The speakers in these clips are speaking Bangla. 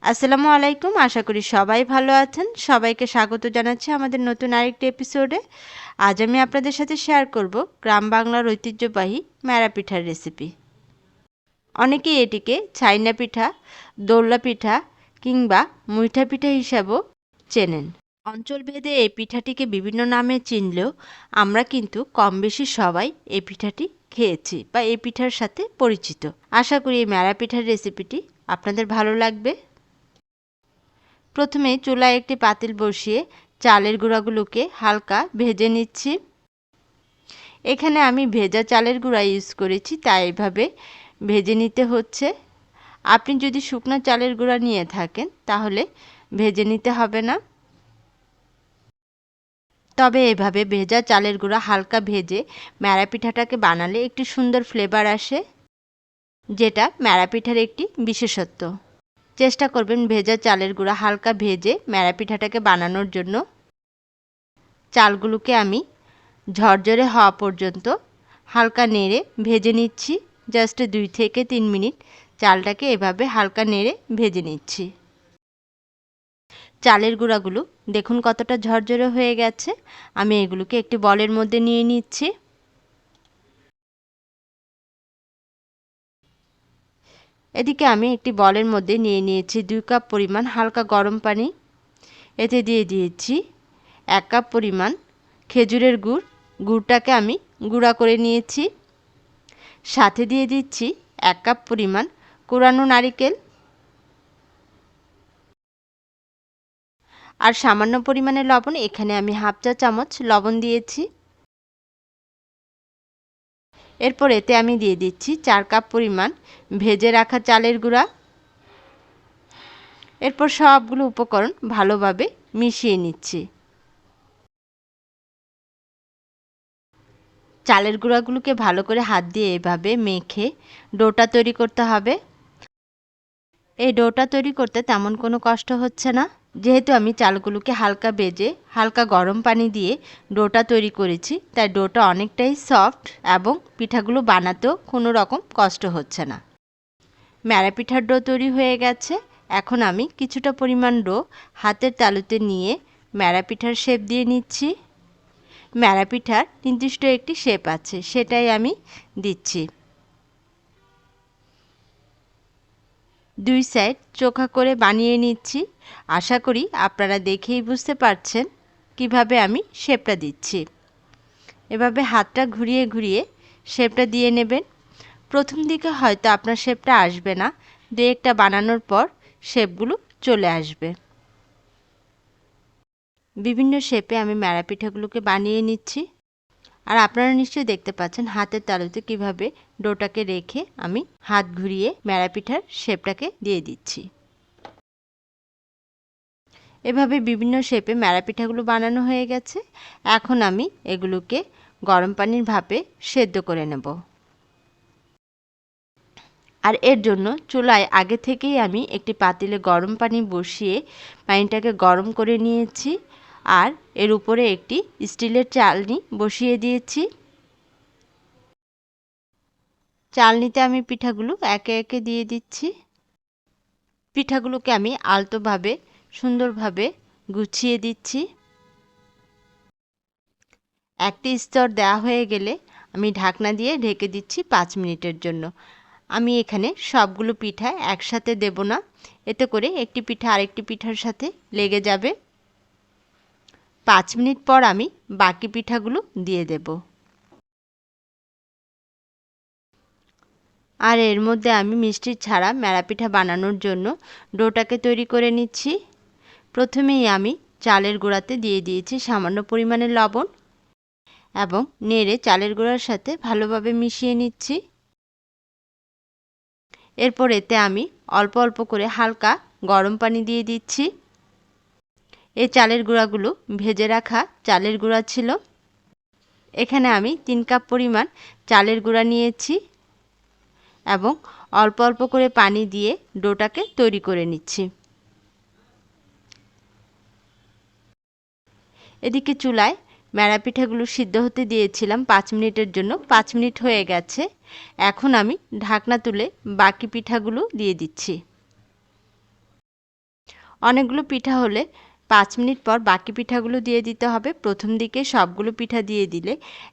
আসসালামু আলাইকুম। আশা করি সবাই ভালো আছেন। সবাইকে স্বাগত জানাচ্ছি আমাদের নতুন আরেকটি এপিসোডে। আজ আমি আপনাদের সাথে শেয়ার করব গ্রাম বাংলার ঐতিহ্যবাহী ম্যাড়া পিঠার রেসিপি। অনেকেই এটিকে ছাইনা পিঠা, দোল্লা পিঠা কিংবা মুইঠা পিঠা হিসাবেও চেনেন। অঞ্চলভেদে এই পিঠাটিকে বিভিন্ন নামে চিনলেও আমরা কিন্তু কম বেশি সবাই এই পিঠাটি খেয়েছি বা এই পিঠার সাথে পরিচিত। আশা করি এই ম্যাড়া পিঠার রেসিপিটি আপনাদের ভালো লাগবে। প্রথমে চুলায় একটি পাতিল বসিয়ে চালের গুঁড়াগুলোকে হালকা ভেজে নিচ্ছি। এখানে আমি ভেজা চালের গুঁড়া ইউজ করেছি, তাই এভাবে ভেজে নিতে হচ্ছে। আপনি যদি শুকনো চালের গুঁড়া নিয়ে থাকেন তাহলে ভেজে নিতে হবে না। তবে এভাবে ভেজা চালের গুঁড়া হালকা ভেজে ম্যাড়া পিঠাটাকে বানালে একটি সুন্দর ফ্লেভার আসে, যেটা ম্যাড়া পিঠার একটি বিশেষত্ব। চেষ্টা করবেন ভেজা চালের গুঁড়া হালকা ভেজে ম্যাড়া পিঠাটাকে বানানোর জন্য। চালগুলোকে আমি ঝরঝরে হওয়া পর্যন্ত হালকা নেড়ে ভেজে নিচ্ছি। জাস্ট 2 থেকে 3 মিনিট চালটাকে এভাবে হালকা নেড়ে ভেজে নিচ্ছি। চালের গুঁড়াগুলো দেখুন কতটা ঝরঝরে হয়ে গেছে। আমি এগুলোকে একটি বলের মধ্যে নিয়ে নিচ্ছি। এদিকে আমি একটি বলের মধ্যে নিয়ে নিয়েছি 2 কাপ পরিমাণ হালকা গরম পানি। এতে দিয়ে দিয়েছি 1 কাপ পরিমাণ খেজুরের গুড়। গুড়টাকে আমি গুঁড়া করে নিয়েছি। সাথে দিয়ে দিচ্ছি 1 কাপ পরিমাণ কোরানো নারিকেল আর সামান্য পরিমাণে লবণ। এখানে আমি হাফ চা চামচ লবণ দিয়েছি। এরপর এতে আমি দিয়ে দিচ্ছি 4 কাপ পরিমাণ ভেজে রাখা চালের গুঁড়া। এরপর সবগুলো উপকরণ ভালোভাবে মিশিয়ে নিচ্ছি। চালের গুঁড়াগুলোকে ভালো করে হাত দিয়ে এভাবে মেখে ডোটা তৈরি করতে হবে। এই ডোটা তৈরি করতে তেমন কোনো কষ্ট হচ্ছে না, যেহেতু আমি চালগুলোকে হালকা ভেজে হালকা গরম পানি দিয়ে ডোটা তৈরি করেছি, তাই ডোটা অনেকটাই সফট এবং পিঠাগুলো বানাতেও কোনো রকম কষ্ট হচ্ছে না। ম্যাড়া পিঠার ডো তৈরি হয়ে গেছে। এখন আমি কিছুটা পরিমাণ ডো হাতের তালুতে নিয়ে ম্যাড়া পিঠার শেপ দিয়ে নিচ্ছি। ম্যাড়া পিঠার নির্দিষ্ট একটি শেপ আছে, সেটাই আমি দিচ্ছি। 2 সাইড চোখা করে বানিয়ে নিচ্ছি। আশা করি আপনারা দেখেই বুঝতে পারছেন কিভাবে আমি শেপটা দিচ্ছি। এভাবে হাতটা ঘুরিয়ে ঘুরিয়ে শেপটা দিয়ে নেবেন। প্রথম দিকে হয়তো আপনার শেপটা আসবে না, 2-1টা বানানোর পর শেপগুলো চলে আসবে। বিভিন্ন শেপে আমি ম্যাড়া পিঠাগুলোকে বানিয়ে নিচ্ছি। আর আপনারা নিশ্চয়ই দেখতে পাচ্ছেন হাতের তালুতে কিভাবে ডোটাকে রেখে আমি হাত ঘুরিয়ে ম্যাড়া পিঠার শেপটাকে দিয়ে দিচ্ছি। এভাবে বিভিন্ন শেপে ম্যাড়া পিঠাগুলো বানানো হয়ে গেছে। এখন আমি এগুলোকে গরম পানির ভাপে সেদ্ধ করে নেব। আর এর জন্য চুলায় আগে থেকেই আমি একটি পাতিলে গরম পানি বসিয়ে পানিটাকে গরম করে নিয়েছি। আর এর উপরে একটি স্টিলের চালনি বসিয়ে দিয়েছি। চালনিতে আমি পিঠাগুলো একে একে দিয়ে দিচ্ছি। পিঠাগুলোকে আমি আলতোভাবে সুন্দরভাবে গুছিয়ে দিচ্ছি। একটি স্তর দেওয়া হয়ে গেলে আমি ঢাকনা দিয়ে ঢেকে দিচ্ছি 5 মিনিটের জন্য। আমি এখানে সবগুলো পিঠা একসাথে দেব না, এতে করে একটি পিঠা আরেকটি পিঠার সাথে লেগে যাবে। 5 মিনিট পর আমি বাকি পিঠাগুলো দিয়ে দেব। আর এর মধ্যে আমি মিষ্টি ছাড়া ম্যাড়া পিঠা বানানোর জন্য ডোটাকে তৈরি করে নিচ্ছি। প্রথমেই আমি চালের গুঁড়াতে দিয়ে দিয়েছি সামান্য পরিমাণে লবণ এবং নেড়ে চালের গুঁড়ার সাথে ভালোভাবে মিশিয়ে নিচ্ছি। এরপর এতে আমি অল্প অল্প করে হালকা গরম পানি দিয়ে দিচ্ছি। এই চালের গুঁড়াগুলো ভেজে রাখা চালের গুঁড়া ছিল। এখানে আমি 3 কাপ পরিমাণ চালের গুঁড়া নিয়েছি এবং অল্প অল্প করে পানি দিয়ে ডোটাকে তৈরি করে নিচ্ছি। এদিকে চুলায় ম্যাড়া পিঠাগুলো সিদ্ধ হতে দিয়েছিলাম 5 মিনিটের জন্য। 5 মিনিট হয়ে গেছে। এখন আমি ঢাকনা তুলে বাকি পিঠাগুলো দিয়ে দিচ্ছি। অনেকগুলো পিঠা হলে 5 মিনিট পর বাকি পিঠাগুলো দিয়ে দিতে হবে। প্রথম দিকে সবগুলো পিঠা দিয়ে দিলে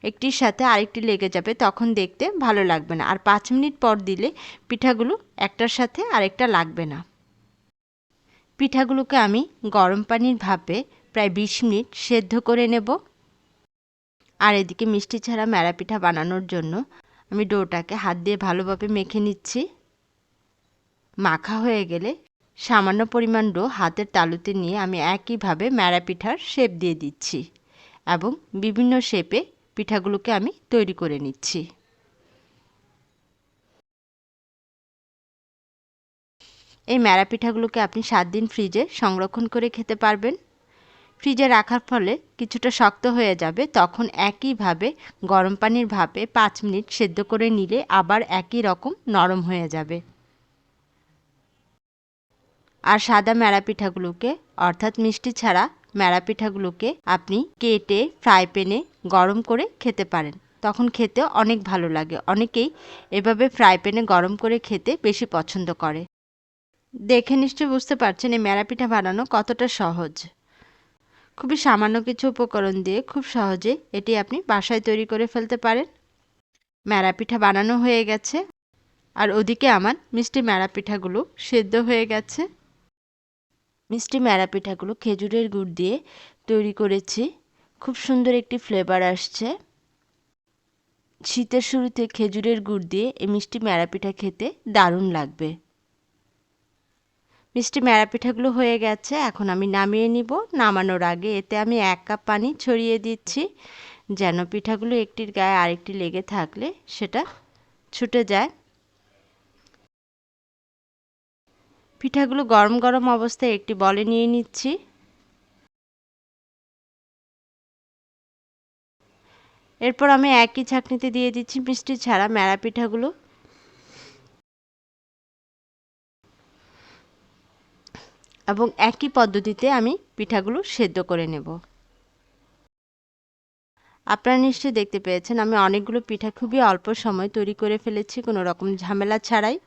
একটির সাথে আরেকটি লেগে যাবে, তখন দেখতে ভালো লাগবে না। আর 5 মিনিট পর দিলে পিঠাগুলো একটার সাথে আরেকটা লাগবে না। পিঠাগুলোকে আমি গরম পানির ভাপে প্রায় 20 মিনিট সেদ্ধ করে নেব। আর এদিকে মিষ্টি ছাড়া ম্যাড়া পিঠা বানানোর জন্য আমি ডোটাকে হাত দিয়ে ভালোভাবে মেখে নিচ্ছি। মাখা হয়ে গেলে সামান্য পরিমাণ ডো হাতের তালুতে নিয়ে আমি একইভাবে ম্যাড়া পিঠার শেপ দিয়ে দিচ্ছি এবং বিভিন্ন শেপে পিঠাগুলোকে আমি তৈরি করে নিচ্ছি। এই ম্যাড়া পিঠাগুলোকে আপনি 7 দিন ফ্রিজে সংরক্ষণ করে খেতে পারবেন। ফ্রিজে রাখার ফলে কিছুটা শক্ত হয়ে যাবে, তখন একইভাবে গরম পানির ভাপে 5 মিনিট সেদ্ধ করে নিলে আবার একই রকম নরম হয়ে যাবে। আর সাদা ম্যাড়া পিঠাগুলোকে অর্থাৎ মিষ্টি ছাড়া ম্যাড়া পিঠাগুলোকে আপনি কেটে ফ্রাই প্যানে গরম করে খেতে পারেন, তখন খেতে অনেক ভালো লাগে। অনেকেই এভাবে ফ্রাই প্যানে গরম করে খেতে বেশি পছন্দ করে। দেখে নিশ্চয়ই বুঝতে পারছেন এই ম্যাড়া পিঠা বানানো কতটা সহজ। খুবই সামান্য কিছু উপকরণ দিয়ে খুব সহজে এটি আপনি বাসায় তৈরি করে ফেলতে পারেন। ম্যাড়া পিঠা বানানো হয়ে গেছে, আর ওদিকে আমার মিষ্টি ম্যাড়া পিঠাগুলো সেদ্ধ হয়ে গেছে। মিষ্টি ম্যাড়া পিঠাগুলো খেজুরের গুড় দিয়ে তৈরি করেছি, খুব সুন্দর একটি ফ্লেভার আসছে। শীতের শুরুতে খেজুরের গুড় দিয়ে এই মিষ্টি ম্যাড়া পিঠা খেতে দারুণ লাগবে। মিষ্টি ম্যাড়া পিঠাগুলো হয়ে গেছে, এখন আমি নামিয়ে নিব। নামানোর আগে এতে আমি 1 কাপ পানি ছড়িয়ে দিচ্ছি, যেন পিঠাগুলো একটির গায়ে আরেকটি লেগে থাকলে সেটা ছুটে যায়। পিঠাগুলো গরম গরম অবস্থায় একটি বলে নিয়ে নিচ্ছি। এরপর আমি একই ছাঁকনিতে দিয়ে দিচ্ছি মিষ্টি ছাড়া ম্যাড়া পিঠাগুলো। এবং একই পদ্ধতিতে আমি পিঠাগুলো সেদ্ধ করে নেব। আপনারা নিশ্চয়ই দেখতে পেয়েছেন আমি অনেকগুলো পিঠা খুবই অল্প সময় তৈরি করে ফেলেছি, কোনো রকম ঝামেলা ছাড়াই।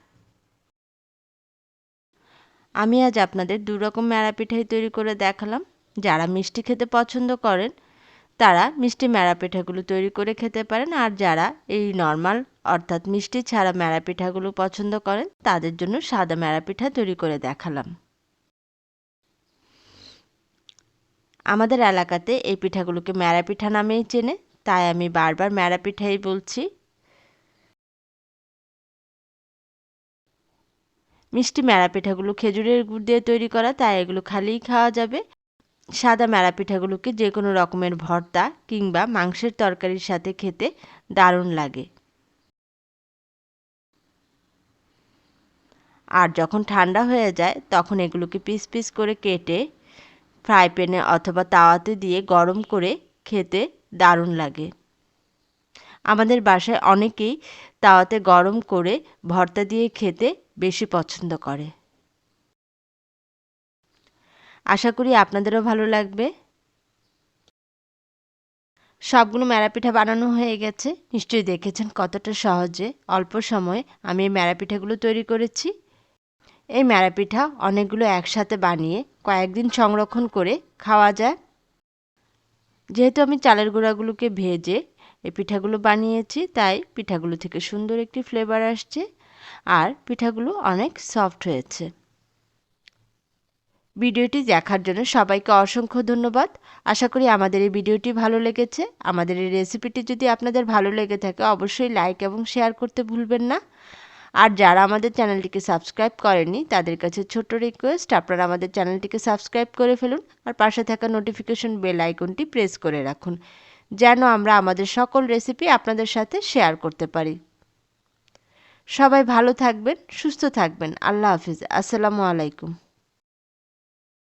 আমি আজ আপনাদের 2 রকম ম্যাড়া পিঠাই তৈরি করে দেখালাম। যারা মিষ্টি খেতে পছন্দ করেন তারা মিষ্টি ম্যাড়া পিঠাগুলো তৈরি করে খেতে পারেন, আর যারা এই নর্মাল অর্থাৎ মিষ্টি ছাড়া ম্যাড়া পিঠাগুলো পছন্দ করেন তাদের জন্য সাদা ম্যাড়া পিঠা তৈরি করে দেখালাম। আমাদের এলাকাতে এই পিঠাগুলোকে ম্যাড়া পিঠা নামেই চেনে, তাই আমি বারবার ম্যাড়া পিঠাই বলছি। মিষ্টি ম্যাড়া পিঠাগুলো খেজুরের গুড় দিয়ে তৈরি করা, তাই এগুলো খালিই খাওয়া যাবে। সাদা ম্যাড়া পিঠাগুলোকে যে কোনো রকমের ভর্তা কিংবা মাংসের তরকারির সাথে খেতে দারুণ লাগে। আর যখন ঠান্ডা হয়ে যায় তখন এগুলোকে পিস পিস করে কেটে ফ্রাই প্যানে অথবা তাওয়াতে দিয়ে গরম করে খেতে দারুণ লাগে। আমাদের বাসায় অনেকেই তাওয়াতে গরম করে ভর্তা দিয়ে খেতে বেশি পছন্দ করে। আশা করি আপনাদেরও ভালো লাগবে। সবগুলো ম্যাড়া পিঠা বানানো হয়ে গেছে। নিশ্চয়ই দেখেছেন কতটা সহজে অল্প সময়ে আমি এই ম্যাড়া পিঠাগুলো তৈরি করেছি। এই ম্যাড়া পিঠা অনেকগুলো একসাথে বানিয়ে কয়েকদিন সংরক্ষণ করে খাওয়া যায়। যেহেতু আমি চালের গুঁড়াগুলোকে ভেজে এই পিঠাগুলো বানিয়েছি, তাই পিঠাগুলো থেকে সুন্দর একটি ফ্লেভার আসছে আর পিঠাগুলো অনেক সফট হয়েছে। ভিডিওটি দেখার জন্য সবাইকে অসংখ্য ধন্যবাদ। আশা করি আমাদের এই ভিডিওটি ভালো লেগেছে। আমাদের এই রেসিপিটি যদি আপনাদের ভালো লেগে থাকে অবশ্যই লাইক এবং শেয়ার করতে ভুলবেন না। আর যারা আমাদের চ্যানেলটিকে সাবস্ক্রাইব করেননি তাদের কাছে ছোট্ট রিকোয়েস্ট, আপনারা আমাদের চ্যানেলটিকে সাবস্ক্রাইব করে ফেলুন আর পাশে থাকা নোটিফিকেশন বেল আইকনটি প্রেস করে রাখুন, যেন আমরা আমাদের সকল রেসিপি আপনাদের সাথে শেয়ার করতে পারি। সবাই ভালো থাকবেন, সুস্থ থাকবেন। আল্লাহ হাফিজ। আসসালামু আলাইকুম।